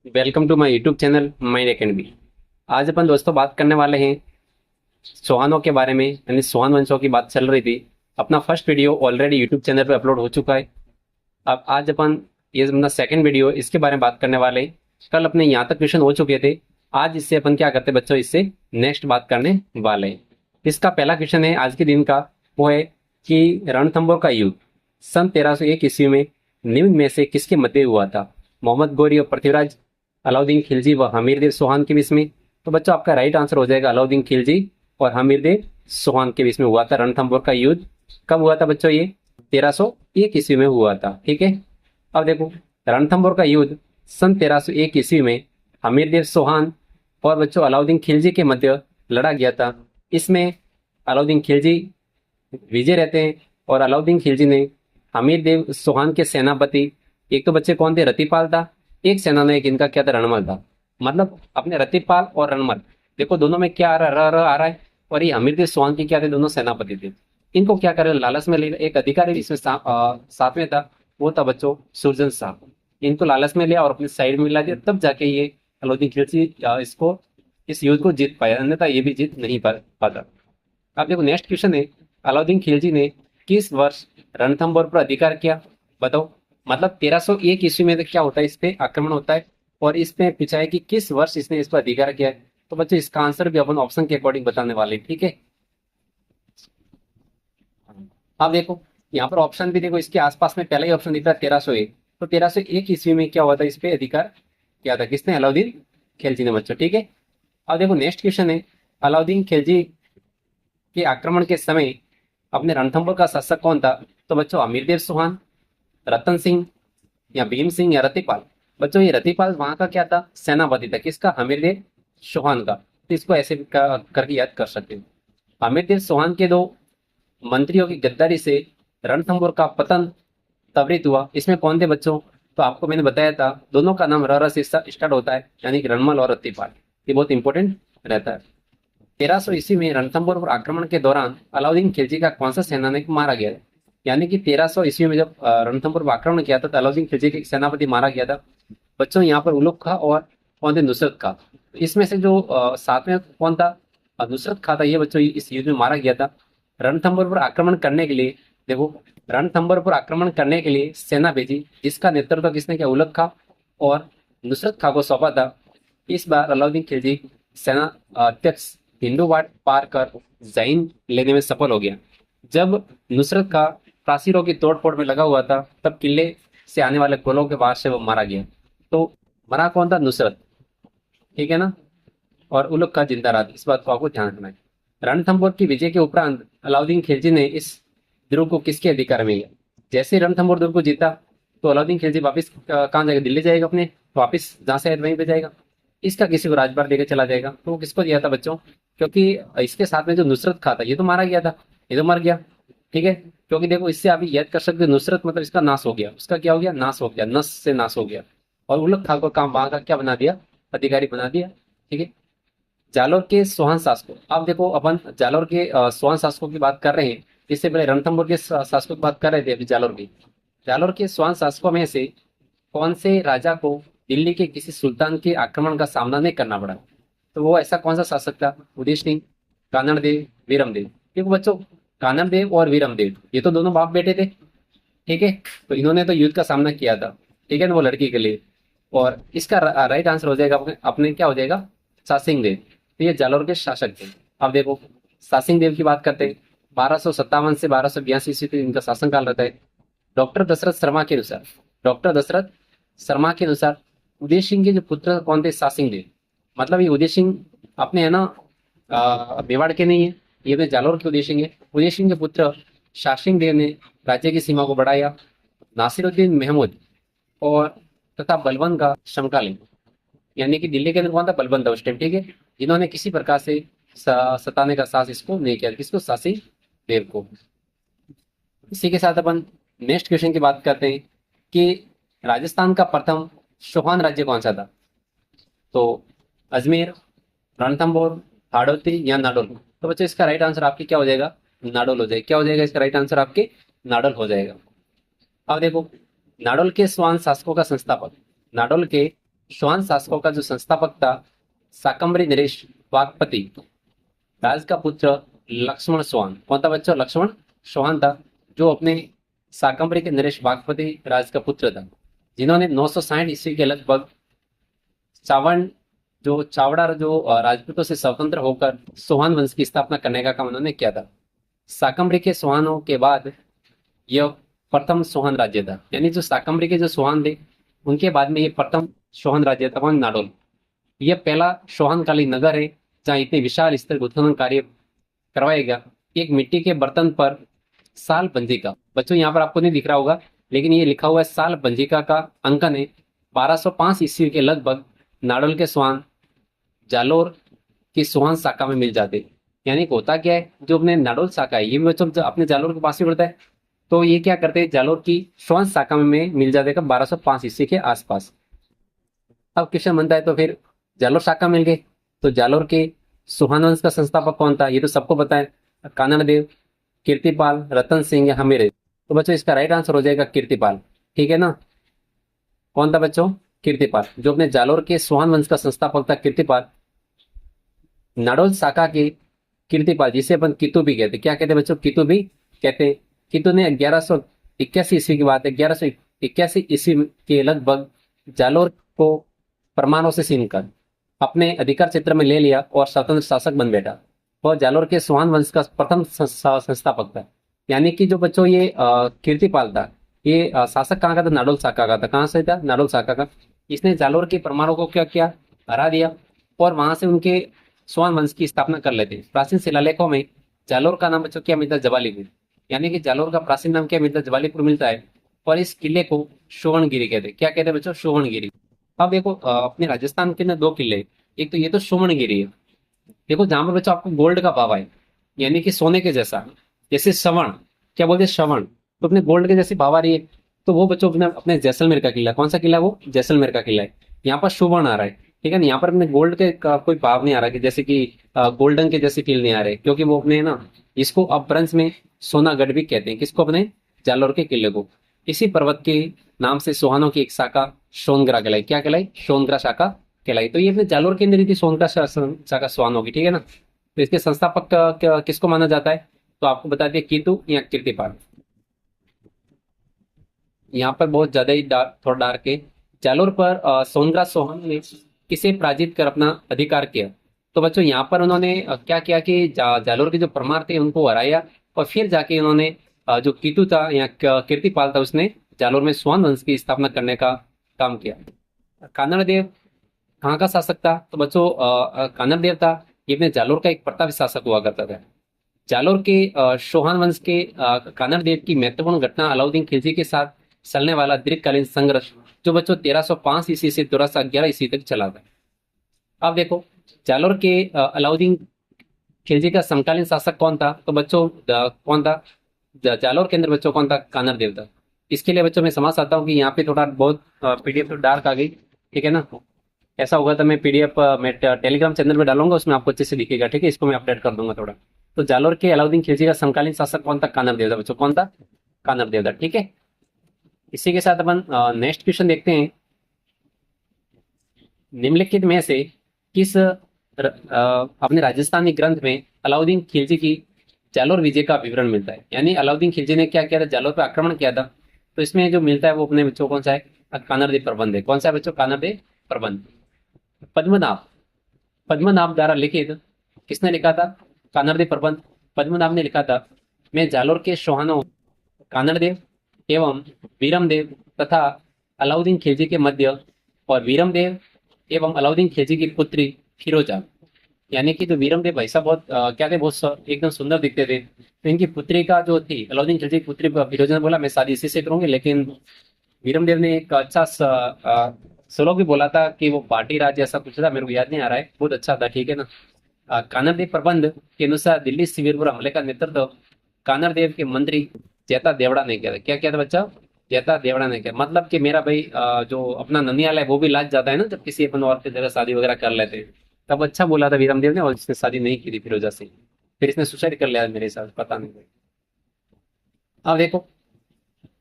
Welcome to my YouTube channel mind academy. आज अपन दोस्तों बात करने वाले हैं चौहानों के बारे में, यानी चौहान वंशों की बात चल रही थी। अपना first video already YouTube channel पे अपलोड हो चुका है। अब आज अपन ये अपना सेकंड वीडियो इसके बारे में बात करने वाले हैं। कल अपने यहाँ तक क्वेश्चन हो चुके थे। आज इससे अपन क्या करते हैं बच्चों, इससे नेक्स्ट बात करने वाले हैं। इसका पहला क्वेश्चन है आज के दिन का, वो है कि रणथंभौर का युद्ध सन 1301 ईस्वी में निम्न में से किसके मध्य हुआ था? मोहम्मद गौरी और पृथ्वीराज, अलाउद्दीन खिलजी व हमीरदेव चौहान के बीच में। तो बच्चों आपका राइट आंसर हो जाएगा अलाउद्दीन खिलजी और हमीरदेव चौहान के बीच में हुआ था रणथंभौर का युद्ध। कब हुआ था बच्चों? ये 1301 ईस्वी में हुआ था। ठीक है, अब देखो रणथंभौर का युद्ध सन 1301 ईस्वी में हमीरदेव चौहान और बच्चों अलाउद्दीन खिलजी के मध्य लड़ा गया था। इसमें अलाउद्दीन खिलजी विजय रहते हैं और अलाउद्दीन खिलजी ने हमीरदेव चौहान के सेनापति, एक तो बच्चे कौन थे, रतिपाल था, एक सेनानायक इनका क्या था, रणमल था। मतलब अपने रतिपाल और रणमल, देखो दोनों में क्या आ रहा है, र आ रहा है। और ये हमीरदेव चौहान के क्या थे, दोनों सेनापति थे। इनको क्या करे, लालच में ले, एक अधिकारी इसमें साथ में था, वो था बच्चों सुरजन साहब। इनको लालच में लिया और अपनी साइड में मिला दिया, तब जाके ये अलाउद्दीन खिलजी इसको इस युद्ध को जीत पाया, अन्यथा ये भी जीत नहीं पाता। अब देखो नेक्स्ट क्वेश्चन है, अलाउद्दीन खिलजी ने किस वर्ष रणथंभौर पर अधिकार किया? बताओ। मतलब 1301 ईस्वी में तो क्या होता है, इस पे आक्रमण होता है और इस पे पूछा है कि किस वर्ष इसने इस पर अधिकार किया है। तो बच्चों इसका आंसर भी अपन ऑप्शन के अकॉर्डिंग बताने वाले हैं। ठीक है, अब देखो यहाँ पर ऑप्शन भी देखो, इसके आसपास में पहला ही ऑप्शन दिख रहा है 1301। तो 1301 ईस्वी में क्या हुआ था, इस पे अधिकार किया था किसने? अलाउद्दीन खिलजी ने बच्चों। ठीक है, अब देखो नेक्स्ट क्वेश्चन है, अलाउद्दीन खिलजी के आक्रमण के समय अपने रणथंभौर का शासक कौन था? तो बच्चों अमीरदेव चौहान, रतन सिंह या भीम सिंह या रतिपाल। बच्चों ये रतिपाल वहां का क्या था, सेनापति था, किसका? हमीरदेव चौहान का। तो इसको ऐसे भी करके याद कर सकते हो। हमीरदेव चौहान के दो मंत्रियों की गद्दारी से रणथंभौर का पतन त्वरित हुआ। इसमें कौन थे बच्चों? तो आपको मैंने बताया था, दोनों का नाम र से स्टार्ट होता है, यानी कि रणमल और रतिपाल। ये बहुत इंपॉर्टेंट रहता है। 1300 ईस्वी में रणथंभौर पर आक्रमण के दौरान अलाउद्दीन खिलजी का कौन सा सेनानायक मारा गया? यानी कि 1300 ईस्वी में जब रणथंभौर पर आक्रमण किया था तो अलाउद्दीन खिलजी के सेनापति मारा गया था। बच्चों यहाँ पर उलुग खा और कौन थे, नुसरत खा। इसमें से जो साथ में कौन था, नुसरत खा था, ये बच्चों इस युद्ध में मारा गया था। रणथंभौर पर आक्रमण करने के लिए, देखो रणथंभौर पर आक्रमण करने के लिए सेना भेजी, जिसका नेतृत्व किसने किया? उलग खा और नुसरत खा को सौंपा था। इस बार अलाउद्दीन खिलजी सेना अध्यक्ष हिंदुवाड़ पार कर जैन लेने में सफल हो गया। जब नुसरत खा प्राचीरों की तोड़फोड़ में लगा हुआ था, तब किले से आने वाले गोलों के वार से वो मारा गया। तो मरा कौन था? नुसरत। ठीक है ना, और उलग का जिंदा रहा। इस बात को आपको ध्यान रखना है। रणथंभौर की विजय के उपरांत अलाउद्दीन खिलजी ने इस दुर्ग को किसके अधिकार में लिया? जैसे ही रणथंभौर दुर्ग को जीता तो अलाउद्दीन खिलजी वापस कहाँ जाएगा? दिल्ली जाएगा, अपने वापस जहाँ से आए वहीं पे जाएगा। इसका किसी को राजपाट देकर चला जाएगा। तो वो किसको दिया था बच्चों? क्योंकि इसके साथ में जो नुसरत खा था ये तो मारा गया था, ये तो मर गया। ठीक है, क्योंकि देखो इससे आप याद कर सकते हो, नुसरत मतलब इसका नाश हो गया, उसका क्या हो गया? नाश हो गया, नस से नाश हो गया। और उलग खा को काम वहां का क्या बना दिया? अधिकारी बना दिया। ठीक है, जालोर के सोहन शासकों, अब देखो अपन जालोर के सोहन शासकों की बात कर रहे हैं। इससे पहले रणथंभौर के शासकों की बात कर रहे थे, अभी जालोर की। जालोर के सोहन शासकों में से कौन से राजा को दिल्ली के किसी सुल्तान के आक्रमण का सामना नहीं करना पड़ा? तो वो ऐसा कौन सा शासक था? उदय सिंह, कानड़देव, वीरमदेव। देखो बच्चों, कानड़देव और वीरमदेव ये तो दोनों बाप बेटे थे। ठीक है, तो इन्होंने तो युद्ध का सामना किया था, ठीक है ना, वो लड़की के लिए। और इसका राइट आंसर हो जाएगा अपने क्या हो जाएगा? सासिंग देव। तो ये जालोर के शासक थे। अब देखो सासिंग देव की बात करते हैं। 1257 से 1282 ईस्वी तक इनका शासनकाल रहता है। डॉक्टर दशरथ शर्मा के अनुसार, डॉक्टर दशरथ शर्मा के अनुसार उदय सिंह के जो पुत्र कौन थे? सासिंग देव। मतलब ये उदय सिंह अपने है ना मेवाड़ के नहीं है, ये तो जालोर के उदय सिंह है। उदय सिंह के पुत्र शासिंग देव ने राज्य की सीमा को बढ़ाया। नासिरुद्दीन महमूद और तथा बलबन का समकालीन, यानी कि दिल्ली के अंदर कौन था? बलबन था उस टाइम। ठीक है, जिन्होंने किसी प्रकार से सताने का साहस इसको नहीं किया। किसको? सासी देव को। इसी के साथ अपन नेक्स्ट क्वेश्चन की बात करते हैं कि राजस्थान का प्रथम चौहान राज्य कौन सा था? तो अजमेर, रणथंभौर, हाड़ौती या नाडोल। तो बच्चों इसका राइट आंसर आपके क्या हो जाएगा? नाडोल हो जाएगा। क्या हो जाएगा इसका राइट आंसर आपके? नाडोल हो जाएगा। अब देखो नाडोल के स्वान शासकों का संस्थापक, नाडोल के चौहान शासकों का जो संस्थापक था शाकंभरी नरेश वाघपति, राज का पुत्र लक्ष्मण चौहान। कौन था बच्चों? लक्ष्मण चौहान था, जो अपने शाकंभरी के नरेश वाघपति राज का पुत्र था, जिन्होंने 960 ईस्वी के लगभग चावड़ चावड़ा राजपूतों से स्वतंत्र होकर चौहान वंश की स्थापना करने का काम उन्होंने किया था। शाकंभरी के चौहानों के बाद यह प्रथम चौहान राज्य था, यानी जो शाकंभरी के जो चौहान थे उनके बाद में ये प्रथम चौहान राज्य था, कौन? नाडोल। यह पहला चौहानकालीन नगर है जहाँ इतने विशाल स्तर उत्खनन कार्य करवाया गया। एक मिट्टी के बर्तन पर साल पंजिका, बच्चों यहाँ पर आपको नहीं दिख रहा होगा लेकिन ये लिखा हुआ है साल पंजिका का अंकन है 1205 ईस्वी के लगभग नाडोल के चौहान जालोर की चौहान शाखा में मिल जाते। यानी कि होता क्या है, जो अपने नाडोल शाखा है ये भी बच्चों अपने जालोर के पास ही पड़ता है, तो ये क्या करते हैं, जालोर की चौहान शाखा में मिल जाते कब? 1205 ईस्वी के आसपास। अब क्वेश्चन बनता है तो फिर जालोर शाखा मिल गई, तो जालोर के चौहान वंश का संस्थापक कौन था? ये तो सबको पता है, कानड़देव, कीर्तिपाल, रतन सिंह या हमीरे। तो बच्चों इसका राइट आंसर हो जाएगा कीर्तिपाल, ठीक है ना। कौन था बच्चों? कीर्तिपाल, जो अपने जालोर के चौहान वंश का संस्थापक था कीर्तिपाल। नाडोल शाखा के कीर्तिपाल, जिसे अपन कितु भी कहते, क्या कहते हैं बच्चों? कितु भी कहते हैं। कितु ने 1181 ईस्वी की बात है, 1181 ईस्वी के लगभग जालोर को परमाणु से छीन कर अपने अधिकार क्षेत्र में ले लिया और स्वतंत्र शासक बन बैठा। वह जालोर के चौहान वंश का प्रथम संस्थापक था। यानी कि जो बच्चों ये कीर्तिपाल था, ये शासक कहाँ का था? नाडोल शाखा का था। कहाँ से था? नाडोल शाखा का। इसने जालोर के परमाणु को क्या किया? हरा दिया और वहां से उनके चौहान वंश की स्थापना कर लेते। प्राचीन शिलालेखों में जालोर का नाम बच्चों क्या मिलता है? जवालीपुर। यानी कि जालोर का प्राचीन नाम क्या मिलता है? जवालीपुर मिलता है। और इस किले को शोभनगिरी कहते हैं। क्या कहते हैं बच्चों? शोभनगिरी। अब देखो अपने राजस्थान के ना दो किले, एक तो ये तो शोभनगिरी है, देखो जहां पर बच्चों आपको गोल्ड का भाव है, यानी कि सोने के जैसा, जैसे श्रवण, क्या बोलते हैं? श्रवण, तो अपने गोल्ड के जैसी भाव आ रही है। तो वो बच्चों अपने अपने जैसलमेर का किला, कौन सा किला है वो? जैसलमेर का किला है। यहाँ पर सुवर्ण आ रहा है, ठीक है ना। यहाँ पर अपने गोल्ड के का कोई भाव नहीं आ रहा कि जैसे कि गोल्डन के जैसे फील नहीं आ रहे, क्योंकि वो अपने ना इसको अपभ्रंश में सोनागढ़ भी कहते हैं। किसको? अपने जालोर के किले को। इसी पर्वत के नाम से सोहानों की एक शाखा सोनग्रा कहलाई। क्या कहलाई? सोनग्रा शाखा कहलाई। तो ये अपने जालोर के अंदर ही थी सोनग्रा शाखा सोहान होगी, ठीक है ना। तो इसके संस्थापक किसको माना जाता है? तो आपको बता दिया कीतु या कीर्तिपाल। यहाँ पर बहुत ज्यादा ही थोड़ा डार्क है। जालोर पर सोनग्रा सोहान ने किसे पराजित कर अपना अधिकार किया? तो बच्चों यहाँ पर उन्होंने क्या किया कि जालोर के जो परमार थे उनको हराया और फिर जाके उन्होंने जो कीतु था या कीर्तिपाल था उसने जालोर में सोहान वंश की स्थापना करने का काम किया। कानड़ देव कहाँ का शासक था? तो बच्चों कानड़ देव था, ये अपने जालोर का एक प्रतापी शासक हुआ करता था। जालोर के चौहान वंश के कानड़ देव की महत्वपूर्ण घटना अलाउद्दीन खिलजी के साथ चलने वाला दीर्घकालीन संघर्ष, जो बच्चों 1305 ईस्वी से 1311 ईस्वी तक चला था। अब देखो जालोर के अलाउद्दीन खिलजी का समकालीन शासक कौन था? तो बच्चों कौन था? जालोर के अंदर बच्चों कौन था? कानर देव था। इसके लिए बच्चों मैं समझ आता हूँ कि यहाँ पे थोड़ा बहुत पीडीएफ तो डार्क आ गई, ठीक है ना। ऐसा होगा तो मैं पीडीएफ मैं टेलीग्राम चैनल में डालूंगा, उसमें आपको अच्छे से दिखेगा, ठीक है। इसको मैं अपडेट कर दूंगा थोड़ा। तो जालोर के अलाउद्दीन खिलजी का समकालीन शासक कौन था? कानर देव था बच्चों। कौन था? कानर देव था, ठीक है। इसी के साथ अपन नेक्स्ट क्वेश्चन देखते हैं। निम्नलिखित में से किस अपने राजस्थानी ग्रंथ में अलाउद्दीन खिलजी की जालोर विजय का विवरण मिलता है? यानी अलाउद्दीन खिलजी ने क्या किया था? जालोर पर आक्रमण किया था। तो इसमें जो मिलता है वो अपने बच्चों कौन सा है? कानरदेव प्रबंध है। कौन सा है बच्चों? कानरदेव प्रबंध। पद्मनाभ, पद्मनाभ द्वारा लिखित, किसने लिखा था? कानरदेव प्रबंध। पद्मनाभ ने लिखा था, मैं जालोर के चौहानों कानरदेव एवं वीरमदेव तथा अलाउद्दीन खिलजी के मध्य और वीरमदेव एवं अलाउद्दीन खिलजी की पुत्री फिरोजा, यानी कि जो वीरमदेव भाई साहब बहुत क्या थे, बहुत एकदम सुंदर दिखते थे। तो इनकी पुत्री का जो थी अलाउद्दीन खिलजी की पुत्री फिरोजा ने बोला मैं शादी इसी से करूंगी, लेकिन वीरमदेव ने एक अच्छा श्लोक भी बोला था कि वो पार्टी राज ऐसा कुछ था, मेरे को याद नहीं आ रहा है, बहुत अच्छा था, ठीक है ना। कानरदेव प्रबंध के अनुसार दिल्ली से वीरपुर हमले का नेतृत्व कानरदेव के मंत्री जैता देवड़ा ने किया था। क्या किया था बच्चा? जैता देवड़ा ने किया। मतलब कि मेरा भाई जो अपना ननियाल है वो भी लाज जाता है ना जब किसी अपन और की जगह शादी वगैरह कर लेते हैं। तब अच्छा बोला था वीरमदेव ने, और इसने शादी नहीं की थी फिरोजा से, फिर इसने सुसाइड कर लिया मेरे साथ, पता नहीं। अब देखो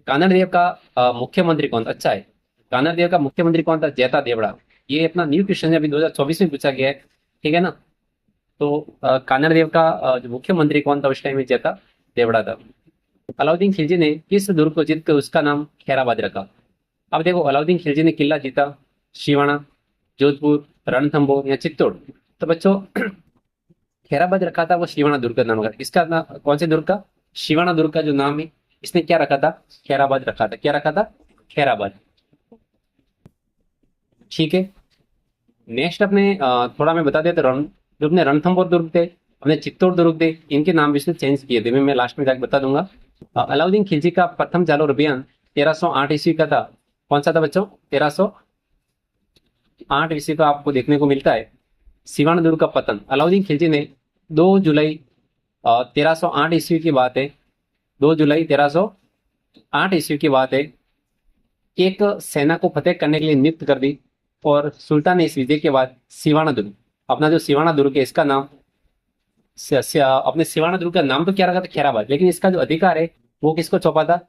कानरदेव का मुख्यमंत्री कौन था? अच्छा है, कानरदेव का मुख्यमंत्री कौन था? जैता देवड़ा। ये अपना न्यू क्वेश्चन है, अभी 2024 में पूछा गया है, ठीक है ना। तो कानड़ देव का जो मुख्यमंत्री कौन था उस टाइम में, था देवड़ा था। अलाउद्दीन खिलजी ने किस दुर्ग को जीत कर उसका नाम खैराबाद रखा। अब देखो, अलाउद्दीन खिलजी ने किला जीता शिवाना, जोधपुर, रणथंभौर या चित्तौड़। तो बच्चों खैराबाद रखा था वो शिवाना दुर्ग का नाम रखा, इसका नाम कौन से दुर्ग का, शिवाना दुर्ग का जो नाम है इसने क्या रखा था, खैराबाद रखा था। क्या रखा था, खैराबाद। ठीक है। नेक्स्ट अपने थोड़ा मैं बता देता, रण जो अपने रणथंभौर दुर्ग थे, अपने चित्तौड़ दुर्ग थे, इनके नाम भी इसने चेंज किए थे, मैं लास्ट में जाकर बता दूंगा। अलाउद्दीन खिलजी का प्रथम जालोर अभियान 1308 ईस्वी का था। कौन सा था बच्चों, 1308 ईस्वी का आपको देखने को मिलता है। सिवान दुर्ग का पतन, अलाउद्दीन खिलजी ने 2 जुलाई 1308 ईस्वी की बात है, 2 जुलाई 1308 ईस्वी की बात है, एक सेना को फतेह करने के लिए नियुक्त कर दी। और सुल्तान ने इस विजय के बाद सिवाना दुर्ग, अपना जो सिवाना दुर्ग है इसका नाम अपने सिवाना दुर्ग का नाम तो क्या रखा था, खैराबाद, लेकिन इसका जो अधिकार है वो किसको सौंपा था,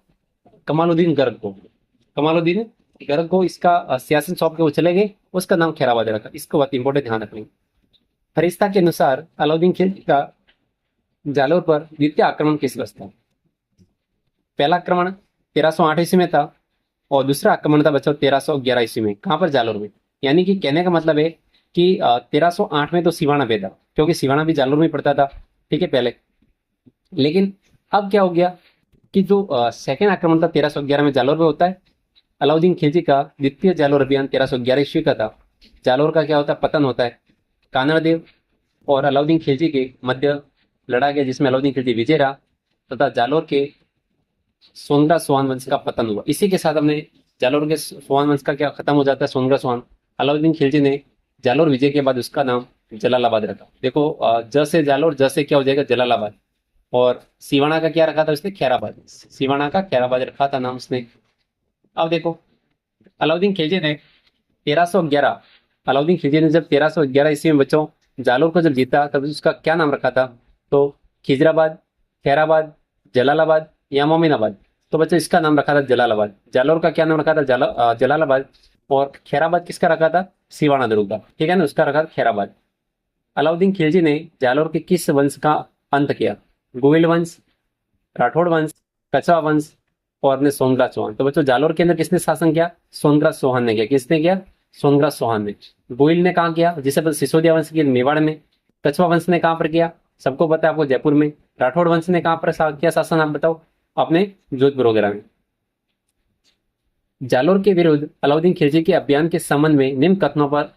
कमालुद्दीन गर्ग को। कमालुद्दीन गर्ग को इसका सियासन सौंप के वो चले गए, उसका नाम खैराबाद रखा। इसको बात इंपॉर्टेंट ध्यान रखनी। फरिश्ता के अनुसार अलाउद्दीन खिलजी का जालोर पर द्वितीय आक्रमण किस वर्ष था। पहला आक्रमण 1308 ईस्वी में था, और दूसरा आक्रमण था बच्चों 1311 ईस्वी में। कहां पर, जालोर में। यानी कि कहने का मतलब है कि 1308 में तो सिवाना पे था, क्योंकि सिवाना भी जालोर में पड़ता था, ठीक है पहले। लेकिन अब क्या हो गया कि जो सेकेंड आक्रमण था 1311 में जालोर में होता है। अलाउद्दीन खिलजी का द्वितीय जालोर अभियान 1311 ईस्वी का था। जालोर का क्या होता है, पतन होता है। कानड़ देव और अलाउद्दीन खिलजी के मध्य लड़ा गया, जिसमें अलाउद्दीन खिलजी विजय रहा, तथा जालोर के सोनग्रा सोहान वंश का पतन हुआ। इसी के साथ हमने जालोर के सोहान वंश का क्या खत्म हो जाता है, सोनग्रा सोहान। अलाउद्दीन खिलजी ने जालोर विजय के बाद उसका नाम जलालाबाद रखा। देखो ज से जालोर, ज से क्या हो जाएगा, जलालाबाद। और सिवाना का क्या रखा था उसने, खैराबाद। सिवाना का खैराबाद रखा था नाम उसने। अब देखो, अलाउद्दीन खिलजी ने 1311, अलाउद्दीन खिलजी ने जब 1311 ईस्वी में बच्चों जालोर को जब जीता, तब उसका क्या नाम रखा था, तो खिजराबाद, खैराबाद, जलालाबाद या मोमिनाबाद। तो बच्चों इसका नाम रखा था जलालाबाद। जालोर का क्या नाम रखा था, जलालाबाद। और खैराबाद किसका रखा था, सिवाना दुर्ग का, ठीक है ना, उसका रखा था खैराबाद। अलाउद्दीन खिलजी ने जालोर के किस वंश का अंत किया, गोविल वंश, राठौड़ वंश, कछवा वंश और अपने सोनग्रा चौहान। तो बच्चों जालोर के अंदर किसने शासन किया, सोनग्रा चौहान ने किया। किसने किया, सोनग्रा चौहान ने। गोइल ने कहा किया, जिसे अपन सिसोदिया वंश की मेवाड़ में। कछवा वंश ने कहां पर किया, सबको पता है आपको, जयपुर में। राठौड़ वंश ने कहां पर किया शासन, आप बताओ, अपने जोधपुर वगैरह में। जालोर के विरुद्ध अलाउद्दीन खिलजी के अभियान के संबंध में निम्न कथनों पर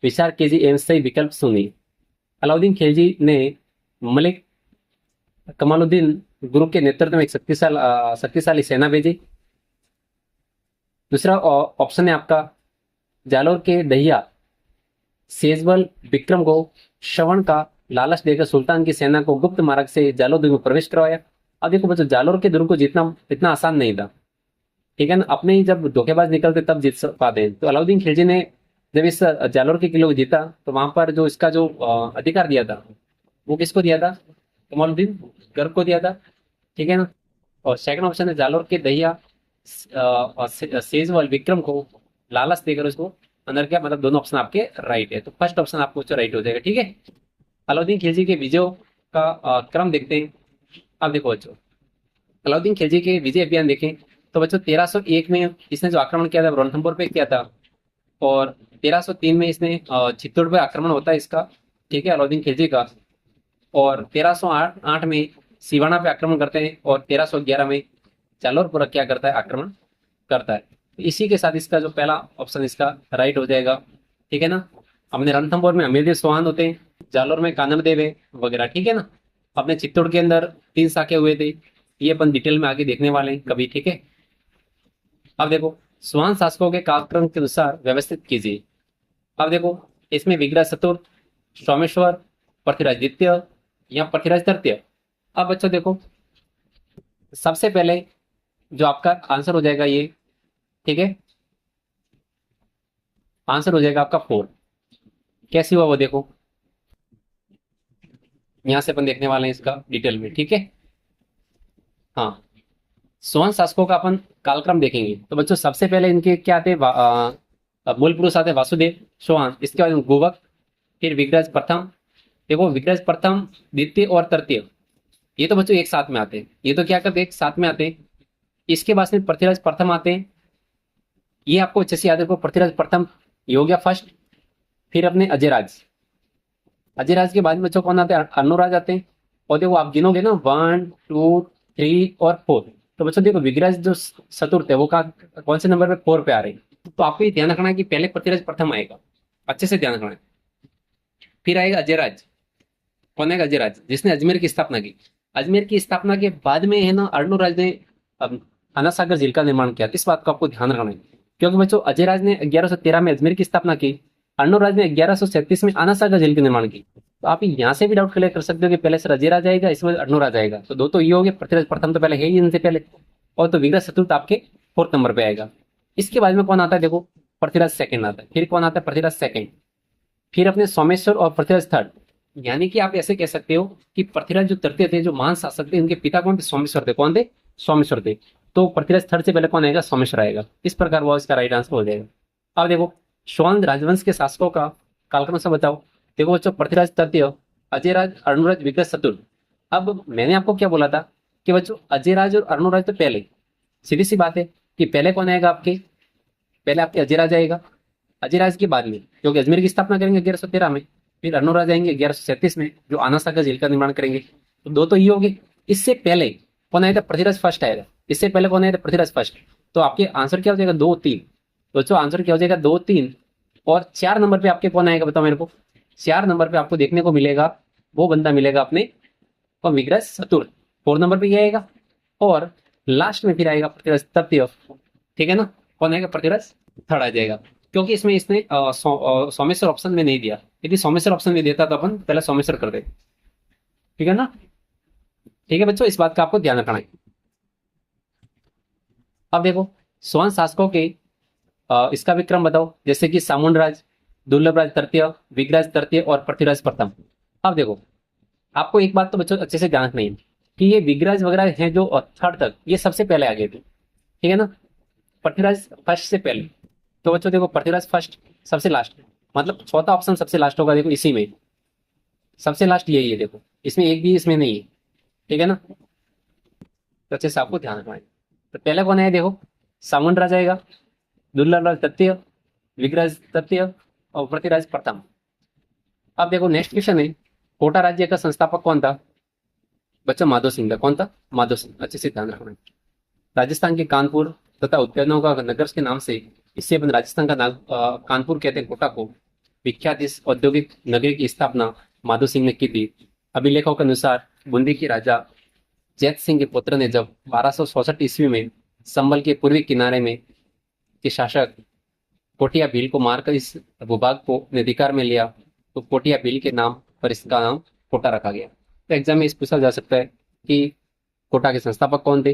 विचार कीजिए एवं सही विकल्प सुनिए। अलाउद्दीन खिलजी ने मलिक कमालुद्दीन गुरु के नेतृत्व में एक शक्तिशाली सेना भेजी। दूसरा ऑप्शन है आपका, जालोर के दहिया सेजबल विक्रम को श्रवण का लालच देकर सुल्तान की सेना को गुप्त मार्ग से जालोर दुर्ग में प्रवेश करवाया। अब देखो बच्चों, जालोर के दुर्ग को जीतना इतना आसान नहीं था, ठीक है ना। अपने ही जब धोखेबाज निकलते तब जीत पाते हैं। तो अलाउद्दीन खिलजी ने जब इस जालोर के किले को जीता, तो वहां पर जो इसका जो अधिकार दिया था वो किसको दिया था, कमालुद्दीन गर्ग को दिया था, ठीक है ना। और सेकंड ऑप्शन है जालोर के दहिया सेजवल विक्रम को लालच देकर उसको अंदर क्या, मतलब दोनों ऑप्शन आपके राइट है। तो फर्स्ट ऑप्शन आपको राइट हो जाएगा, ठीक है। अलाउद्दीन खिलजी के विजयों का क्रम देखते हैं। अब देखो बच्चों, अलाउद्दीन खिलजी के विजय अभियान देखें तो बच्चों 1301 में इसने जो आक्रमण किया था रणथंभौर पे किया था। और 1303 में इसने चित्तौड़ पे आक्रमण होता है इसका, ठीक है, अलाउद्दीन खिलजी का। और 1308 में सिवाना पे आक्रमण करते हैं, और 1311 में जालोर पर क्या करता है, आक्रमण करता है। तो इसी के साथ इसका जो पहला ऑप्शन इसका राइट हो जाएगा, ठीक है ना। अपने रणथंभौर में अमीरदेव चौहान होते हैं, जालोर में कानड़देव है वगैरह, ठीक है ना। अपने चित्तौड़ के अंदर 3 शाखे हुए थे, ये अपन डिटेल में आगे देखने वाले हैं कभी, ठीक है। अब देखो, स्वान शासकों के कालक्रम के अनुसार व्यवस्थित कीजिए। अब देखो, इसमें विग्रह चतुर्थ, सोमेश्वर, पृथ्वीराज द्वितीय या पृथ्वीराज तृतीय। अब बच्चों देखो, सबसे पहले जो आपका आंसर हो जाएगा ये, ठीक है, आंसर हो जाएगा आपका 4। कैसे हुआ वो देखो, यहां से अपन देखने वाले हैं इसका डिटेल में, ठीक है। हाँ, सोहन शासकों का अपन कालक्रम देखेंगे तो बच्चों सबसे पहले इनके क्या थे, अब मूल पुरुष आते हैं वासुदेव चौहान, इसके बाद गोवक, फिर विग्रज प्रथम। देखो विग्रज प्रथम, द्वितीय और तृतीय, ये तो बच्चों एक साथ में आते हैं, ये तो क्या करते हैं, एक साथ में आते हैं। इसके बाद में पृथ्वीराज प्रथम आते हैं, ये आपको अच्छे से याद रखो, पृथ्वीराज प्रथम ये हो गया फर्स्ट। फिर अपने अजयराज, अजयराज के बाद में बच्चों कौन आते हैं, अर्णोराज आते हैं। और देखो आप गिनोगे ना 1 2 3 और 4, तो बच्चों देखो विग्रज जो चतुर्थ है वो कौन से नंबर पे, 4 पे आ रहे हैं। तो आपको ये ध्यान रखना है कि पहले पृथ्वीराज प्रथम आएगा, अच्छे से ध्यान रखना है। फिर आएगा अजयराज, कौन आएगा, अजयराज जिसने अजमेर की स्थापना की। अजमेर की स्थापना के बाद में है ना अर्णोराज ने आना सागर झील का निर्माण किया। इस बात को आपको ध्यान रखना है, क्योंकि बच्चों अजयराज ने 1113 में अजमेर की स्थापना की, अर्णोराज ने 1137 में आना सागर झील का निर्माण की। तो आप यहाँ से भी डाउट क्लियर कर सकते हो कि पहले से अजयराज आएगा, इसमें अर्णोराज आएगा। तो दो तो ये हो गए, पृथ्वीराज प्रथम तो पहले है ही इनसे पहले, और तो विग्रह चतुर्थ आपके 4th नंबर पे आएगा। इसके बाद में कौन आता है, देखो पृथ्वीराज सेकंड आता है। फिर कौन आता है, पृथ्वीराज सेकंड। फिर अपने सोमेश्वर और पृथ्वीराज थर्ड। यानी कि आप ऐसे कह सकते हो कि पृथ्वीराज जो तृतीय थे, जो महान शासक थे, उनके पिता कौन थे, सोमेश्वर थे। कौन थे, सोमेश्वर थे। तो पृथ्वीराज थर्ड से पहले कौन आएगा, सोमेश्वर आएगा। इस प्रकार वो इसका राइट आंसर हो जाएगा। अब देखो चौहान राजवंश के शासकों का कालक्रम से बताओ। देखो बच्चों पृथ्वीराज तृतीय, अजयराज, अर्णोराज, विग्रह चतुर्थ। अब मैंने आपको क्या बोला था कि बच्चों अजयराज और अर्णोराज तो पहले, सीधी सी बात है कि पहले कौन आएगा आपके, पहले आपके अजयराज आएगा। अजयराज के बाद में क्योंकि अजमेर की स्थापना करेंगे 1113 में, फिर अर्णोराज आएंगे 1137 में जो आना सागर झील का निर्माण करेंगे। तो दो तो ये हो गए। इससे पहले कौन आएगा, पृथ्वीराज फर्स्ट आएगा। इससे पहले कौन आएगा, पृथ्वीराज फर्स्ट। तो आपके आंसर क्या हो जाएगा, 2 3। तो बच्चों आंसर क्या हो जाएगा, 2 3। और 4 नंबर पे आपके कौन आएगा, बताओ मेरे को। 4 नंबर पे आपको देखने को मिलेगा, वो बंदा मिलेगा अपने और विग्रह चतुर्थ, 4 नंबर पे ये आएगा। और लास्ट में फिर आएगा पृथ्वीराज तृतीय, ठीक है ना। कौन आएगा, पृथ्वीराज थर्ड आ जाएगा। क्योंकि इसमें इसने सोमेश्वर ऑप्शन में नहीं दिया, यदि सोमेश्वर ऑप्शन में देता तो अपन पहले सोमेश्वर कर दे, ठीक है ना। ठीक है बच्चों, इस बात का आपको ध्यान रखना है। अब देखो स्वर्ण शासकों के इसका विक्रम बताओ, जैसे कि सामुंडराज, दुर्लभराज तृतीय, विग्रज तृतीय और पृथ्वीराज प्रथम। अब देखो आपको एक बात तो बच्चों अच्छे से ध्यान रखनी है कि ये विग्रज वगैरह हैं जो थर्ड तक, ये सबसे पहले आ गए थे, ठीक है ना। पृथ्वीराज फर्स्ट से पहले। तो बच्चों देखो पृथ्वीराज फर्स्ट सबसे लास्ट, मतलब चौथा ऑप्शन सबसे लास्ट होगा, देखो इसी में सबसे लास्ट यही है। देखो इसमें एक भी इसमें नहीं है, ठीक है ना। तो अच्छे से आपको ध्यान रखना है। तो पहले कौन है, देखो सामुंडराज आएगा, दुर्लभराज तृतीय, विग्रज तृतीय और पृथ्वीराज प्रथम। अब देखो नेक्स्ट क्वेश्चन है, कोटा राज्य का संस्थापक कौन था, बच्चों माधो सिंह का। कौन था, माधो सिंह। अच्छे से ध्यान रखना है। राजस्थान के कानपुर तथा उद्यानों का नगर के नाम से इससे अपन राजस्थान का कानपुर कहते हैं कोटा को। विख्यात इस औद्योगिक नगरी की स्थापना माधो सिंह ने की थी। अभिलेखों के अनुसार बूंदी के राजा जैत सिंह के पुत्र ने जब 1264 ईस्वी में संभल के पूर्वी किनारे में के शासक कोटिया भील को मारकर इस भूभाग को अपने अधिकार में लिया, तो कोटिया भील के नाम पर इसका नाम कोटा रखा गया। तो एग्जाम में इस पूछा जा सकता है कि कोटा के संस्थापक कौन थे।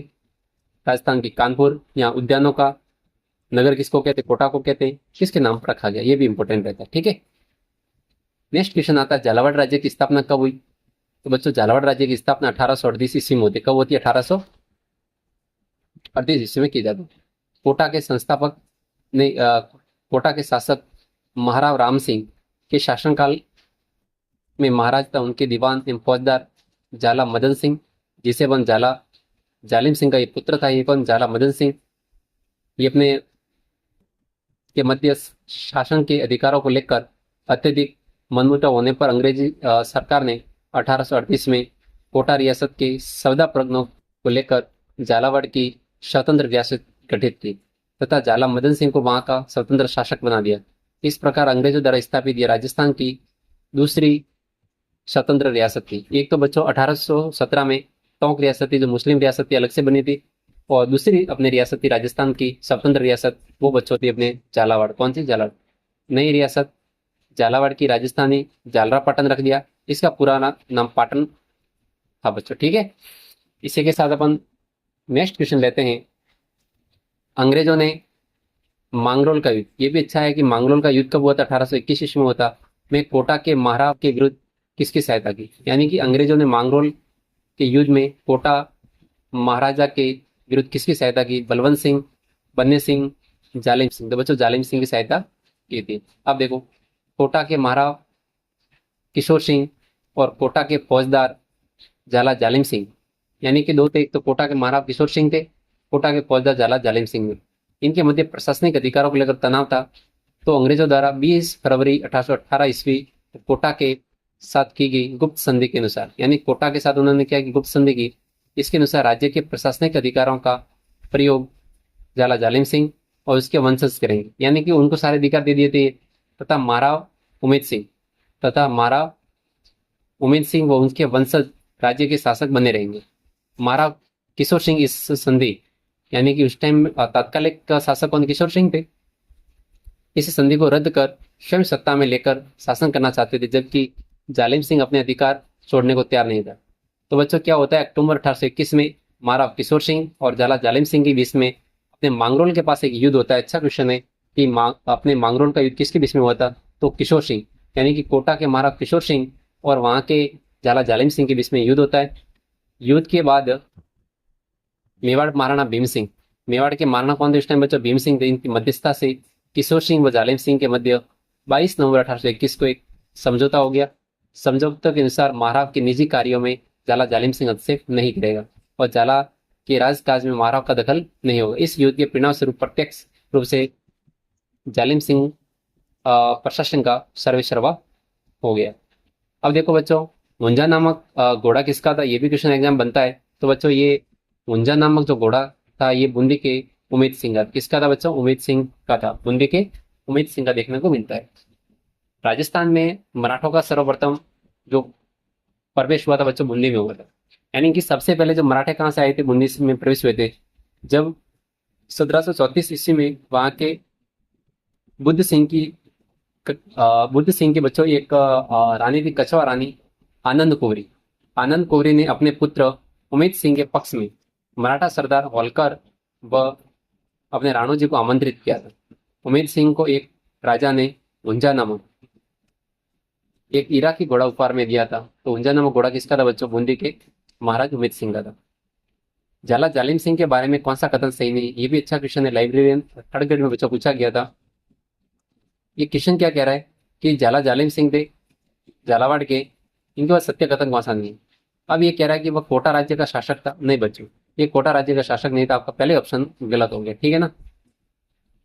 राजस्थान की कानपुर या उद्यानों का नगर किसको कहते हैं, कोटा को कहते हैं, किसके नाम पर रखा गया, ये भी इंपॉर्टेंट रहता है, ठीक है। नेक्स्ट क्वेश्चन आता है, झालावाड़ राज्य की स्थापना कब हुई। तो बच्चों झालावाड़ राज्य की स्थापना 1838 ईस्वी में होती है। कब होती है, 1838 ईस्वी में की जाती है। कोटा के संस्थापक ने कोटा के शासक महाराव राम सिंह के शासनकाल में महाराज था उनके दीवान एवं फौजदार झाला मदन सिंह, जिसे वन झाला जालिम सिंह का ये पुत्र था। ये कौन, झाला मदन सिंह। ये अपने के मध्य शासन के अधिकारों को लेकर अत्यधिक मनमुटाव होने पर अंग्रेजी सरकार ने 1838 में कोटा रियासत के संविदा प्रज्ञों को लेकर झालावाड़ की स्वतंत्र रियासत गठित की तथा झाला मदन सिंह को वहां का स्वतंत्र शासक बना दिया। इस प्रकार अंग्रेजों द्वारा स्थापित यह राजस्थान की दूसरी स्वतंत्र रियासत थी। एक तो बच्चों 1817 में टोंक रियासत थी, जो मुस्लिम रियासत थी, अलग से बनी थी। और दूसरी अपनी रियासत थी राजस्थान की स्वतंत्र रियासत, वो बच्चों थी अपने झालावाड़। कौन सी, झालावाड़। नई रियासत झालावाड़ की राजस्थानी झालरापाटन रख दिया, इसका पुराना नाम पाटन था बच्चों, ठीक है। इसी के साथ अपन नेक्स्ट क्वेश्चन लेते हैं। अंग्रेजों ने मांगरोल का युद्ध, ये भी अच्छा है कि मांगरोल का युद्ध कब हुआ था, 1821 ईस्वी में होता। में कोटा के महाराव के विरुद्ध किसकी सहायता की, यानी कि अंग्रेजों ने मांगरोल के युद्ध में कोटा महाराजा के विरुद्ध किसकी सहायता की, बलवंत सिंह, बन्ने सिंह, जालिम सिंह। तो बच्चों जालिम सिंह की सहायता की थी। अब देखो, कोटा के महाराव किशोर सिंह और कोटा के फौजदार झाला जालिम सिंह, यानी कि दो थे। एक तो कोटा के महाराव किशोर सिंह थे, कोटा के फौजदार झाला जालिम सिंह थे। इनके मध्य प्रशासनिक अधिकारों को लेकर तनाव था। तो अंग्रेजों द्वारा 20 फरवरी 1818 ईस्वी कोटा के साथ की गई गुप्त संधि के अनुसार, यानी कोटा के साथ उन्होंने क्या की गुप्त संधि की, इसके अनुसार राज्य के प्रशासनिक अधिकारों का प्रयोग झाला जालिम सिंह और उसके वंशज करेंगे, यानी कि उनको सारे अधिकार दे दिए थे। तथा महाराव उमेद सिंह तथा महाराव उमेद सिंह व उनके वंशज राज्य के शासक बने रहेंगे। महाराव किशोर सिंह इस संधि, यानी कि उस टाइम तात्कालिक शासक कौन, किशोर सिंह थे, इस संधि को रद्द कर स्वयं सत्ता में लेकर शासन करना चाहते थे, जबकि जालिम सिंह अपने अधिकार छोड़ने को तैयार नहीं था। तो बच्चों क्या होता है, अक्टूबर 1821 में महाराव किशोर सिंह और झाला जालिम सिंह के बीच में अपने मांगरोल के पास एक युद्ध होता है। अच्छा क्वेश्चन है कि अपने मांगरोल का युद्ध किसके बीच में हुआ था, तो किशोर सिंह, यानी कि कोटा के महाराव किशोर सिंह और वहां के झाला जालिम सिंह के बीच में युद्ध होता है। युद्ध के बाद मेवाड़ महाराणा भीम सिंह, मेवाड़ के महाराणा कौन थे इस टाइम बच्चों, भीम सिंह थे। इनकी मध्यस्थता से किशोर सिंह व जालिम सिंह के मध्य 22 नवंबर 1821 को एक समझौता हो गया। समझौते के अनुसार महाराव के निजी कार्यों में झाला जालिम सिंह हस्तक्षेप नहीं करेगा और झाला के राजकाज में महाराव का दखल नहीं होगा। इस युद्ध के परिणाम स्वरूप प्रत्यक्ष रूप से जालिम सिंह प्रशासन का सर्वेसर्वा हो गया। अब देखो बच्चों, मुंजा नामक घोड़ा किसका था, ये भी क्वेश्चन एग्जाम बनता है। तो बच्चों ये मुंजा नामक जो घोड़ा था ये बूंदी के उमेद सिंह का, किसका था बच्चों, उमेद सिंह का था, बूंदी के उमेद सिंह का देखने को मिलता है। राजस्थान में मराठों का सर्वप्रथम जो प्रवेश हुआ था बच्चों बूंदी में हुआ था, यानी कि सबसे पहले जो मराठे कहाँ से आए थे, बूंदी में प्रवेश हुए थे। जब 1734 ईस्वी में वहां के बुद्ध सिंह की बुद्ध सिंह के बच्चों एक रानी थी, कछवा रानी आनंद कुंवरी। आनंद कुंवरी ने अपने पुत्र उमेद सिंह के पक्ष में मराठा सरदार होलकर व अपने राणो जी को आमंत्रित किया था। उमेद सिंह को एक राजा ने उंजा नामक एक इराकी घोड़ा उपहार में दिया था। तो उंजा नामक घोड़ा किसका था बच्चों, बूंदी के महाराज उमेद सिंह का था। झाला जालिम सिंह के बारे में कौन सा कथन सही नहीं, ये भी अच्छा क्वेश्चन है, लाइब्रेरियन थर्ड ग्रेड में बच्चों पूछा गया था। ये क्वेश्चन क्या कह रहा है कि झाला जालिम सिंह थे झालावाड़ के, इनके पास सत्य कथन कौन सा नहीं है। अब ये कह रहा है कि वह कोटा राज्य का शासक था, नहीं बच्चों ये कोटा राज्य का शासक नहीं था, आपका पहले ऑप्शन गलत हो गया, ठीक है ना।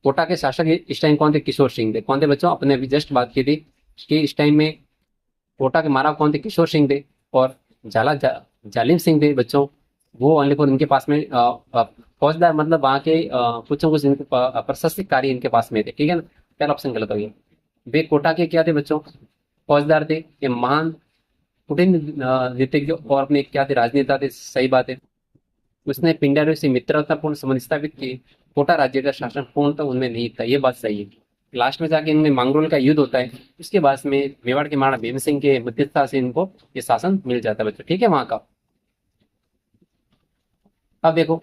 कोटा के शासक इस टाइम कौन थे, किशोर सिंह थे। कौन थे बच्चों, अपने अभी जस्ट बात की थी कि इस टाइम में कोटा के महाराव कौन थे, किशोर सिंह थे, और जालिम सिंह थे बच्चों, वो ओनली फॉर इनके पास में फौजदार, मतलब वहाँ के कुछ न कुछ प्रशासनिक कार्य इनके पास में थे, ठीक है ना। पहला ऑप्शन गलत हो गया। वे कोटा के क्या थे बच्चों, फौजदार थे। ये महान कुटिन नीतिज्ञ और अपने क्या थे, राजनेता थे, सही बात है। उसने पिंडारियों से मित्रतापूर्ण संबंध स्थापित किए। कोटा राज्य का शासन पूर्णतः उनमें नहीं था, ये बात सही है। लास्ट में जाके इनमें मांगरोल का युद्ध होता है, उसके बाद में मेवाड़ के महाराणा भीम सिंह के मध्यस्थता से इनको ये शासन मिल जाता है बच्चों, ठीक है वहां का। अब देखो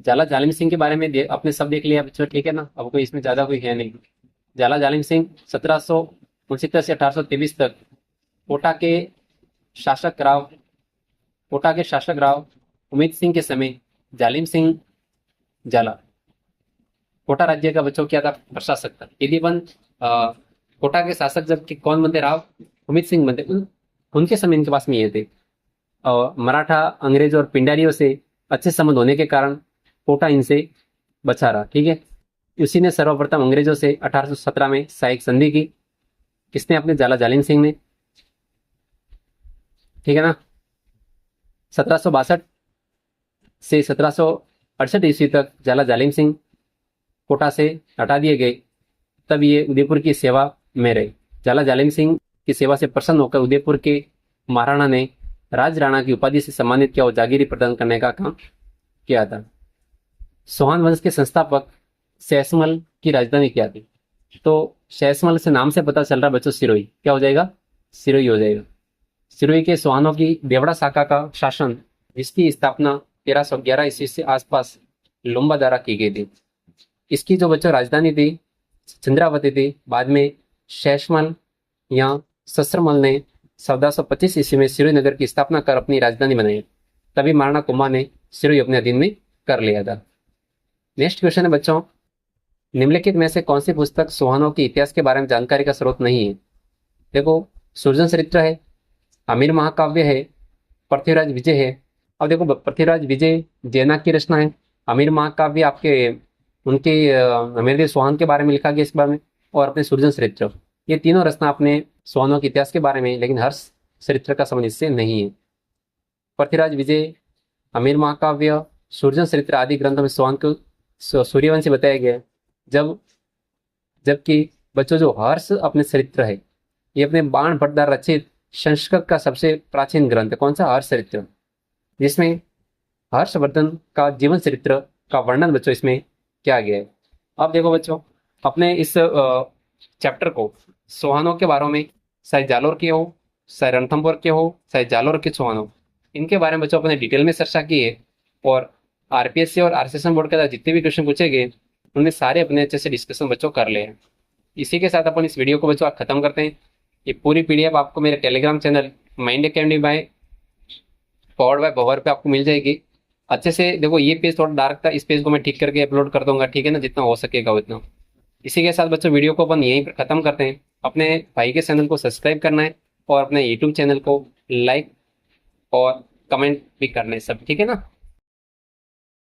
झाला जालिम सिंह के बारे में आपने सब देख लिया बच्चों, ठीक है ना। अब कोई इसमें ज्यादा कोई है नहीं। झाला जालिम सिंह 1769 से 1823 तक कोटा के शासक राव कोटा के शासक राव उमेद सिंह के समय जालिम सिंह झाला कोटा राज्य का बच्चों क्या था, प्रशासक था। यदि अपन कोटा के शासक जब कि कौन बनते, राव उमेद सिंह बनते, उनके समय इनके पास में ये थे। और मराठा, अंग्रेज और पिंडारियों से अच्छे संबंध होने के कारण कोटा इनसे बचा रहा, ठीक है। उसी ने सर्वप्रथम अंग्रेजों से 1817 में सहायक संधि की। किसने, अपने झाला जालिम सिंह ने, ठीक है ना। 1762 से 1768 ईस्वी तक झाला जालिम सिंह कोटा से हटा दिए गए, तब ये उदयपुर की सेवा में रहे। झाला जालिम सिंह की सेवा से प्रसन्न होकर उदयपुर के महाराणा ने राज राणा की उपाधि से सम्मानित किया और जागीरी प्रदान करने का काम किया था। सोहान वंश के संस्थापक सैसमल की राजधानी क्या थी, तो सैसमल से नाम से पता चल रहा है बच्चों सिरोही, क्या हो जाएगा, सिरोही हो जाएगा। सिरोही के सोहानों की देवड़ा शाखा का शासन, जिसकी स्थापना 1311 ईस्वी से आसपास लुम्बा द्वारा की गई थी। इसकी जो बच्चों राजधानी थी चंद्रावती थी। बाद में सैसमल या ससरमल ने 1425 ईस्वी में सिरोही नगर की स्थापना कर अपनी राजधानी बनाई। तभी महाराणा कुंभा ने सिरोही अपने अधीन में कर लिया था। नेक्स्ट क्वेश्चन है बच्चों, निम्नलिखित में से कौन सी पुस्तक सोहानों के इतिहास के बारे में जानकारी का स्रोत नहीं है? देखो, सुरजन चरित्र है, आमिर महाकाव्य है, पृथ्वीराज विजय है। अब देखो, पृथ्वीराज विजय जैना की रचना है। आमिर महाकाव्य आपके उनके हमीरदेव चौहान के बारे में लिखा गया इस बारे में। और अपने सुरजन चरित्र, ये तीनों रचना अपने सोहानों के इतिहास के बारे में, लेकिन हर्ष चरित्र का संबंध इससे नहीं है। पृथ्वीराज विजय, आमिर महाकाव्य, सुरजन चरित्र आदि ग्रंथों में सोहान को सूर्यवंशी बताया गया है। जब जबकि बच्चों, जो हर्ष अपने चरित्र है, ये अपने बाण भट्ट द्वारा रचित संस्कृत का सबसे प्राचीन ग्रंथ है। कौन सा? हर्ष चरित्र, जिसमें हर्षवर्धन का जीवन चरित्र का वर्णन बच्चों इसमें किया गया है। अब देखो बच्चों, अपने इस चैप्टर को सोहानों के बारे में, चाहे जालोर के हो, चाहे रणथंभौर के हो, चाहे जालोर के चौहान हो, इनके बारे में बच्चों अपने डिटेल में चर्चा की है। और आरपीएससी और आरसीएसएम बोर्ड के द्वारा जितने भी क्वेश्चन पूछे गए, उनमें सारे अपने अच्छे से डिस्कशन बच्चों कर ले हैं। इसी के साथ अपन इस वीडियो को बच्चों खत्म करते हैं। ये पूरी पीडीएफ आपको मेरे Telegram channel mind academy by powered by Bhawar पे आपको मिल जाएगी। अच्छे से देखो, ये पेज थोड़ा डार्क था, इस पेज को मैं ठीक करके अपलोड कर दूंगा, ठीक है ना, जितना हो सकेगा उतना। इसी के साथ बच्चों वीडियो को अपन यहीं पर खत्म करते हैं। अपने भाई के चैनल को सब्सक्राइब करना है और अपने यूट्यूब चैनल को लाइक और कमेंट भी करना है सब, ठीक है ना।